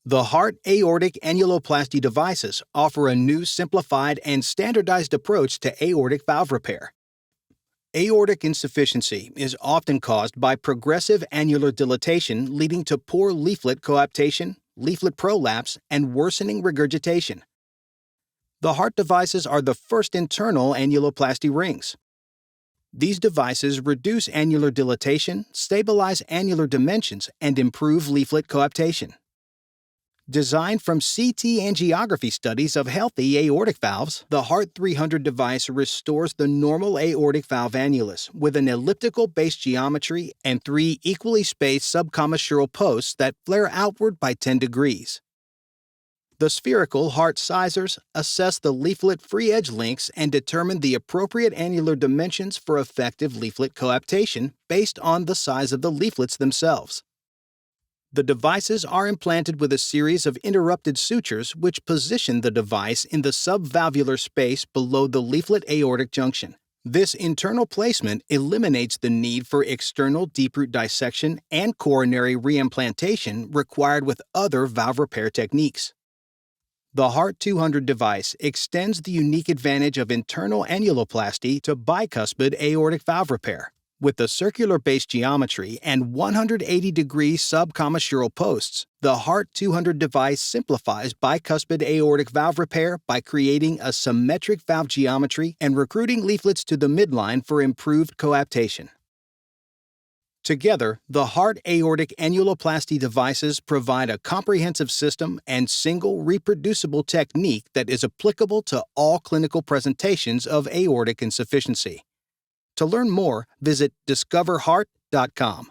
The HAART aortic annuloplasty devices offer a new simplified and standardized approach to aortic valve repair. Aortic insufficiency is often caused by progressive annular dilatation leading to poor leaflet coaptation, leaflet prolapse, and worsening regurgitation. The HAART devices are the first internal annuloplasty rings. These devices reduce annular dilatation, stabilize annular dimensions, and improve leaflet coaptation. Designed from CT angiography studies of healthy aortic valves, the HAART 300 device restores the normal aortic valve annulus with an elliptical base geometry and 3 equally spaced subcommissural posts that flare outward by 10 degrees. The spherical HAART Sizers assess the leaflet free edge lengths and determine the appropriate annular dimensions for effective leaflet coaptation based on the size of the leaflets themselves. The devices are implanted with a series of interrupted sutures which position the device in the subvalvular space below the leaflet aortic junction. This internal placement eliminates the need for external deep root dissection and coronary reimplantation required with other valve repair techniques. The HAART 200 device extends the unique advantage of internal annuloplasty to bicuspid aortic valve repair. With the circular base geometry and 180-degree subcommissural posts, the HAART 200 device simplifies bicuspid aortic valve repair by creating a symmetric valve geometry and recruiting leaflets to the midline for improved coaptation. Together, the HAART aortic annuloplasty devices provide a comprehensive system and single reproducible technique that is applicable to all clinical presentations of aortic insufficiency. To learn more, visit discoverheart.com.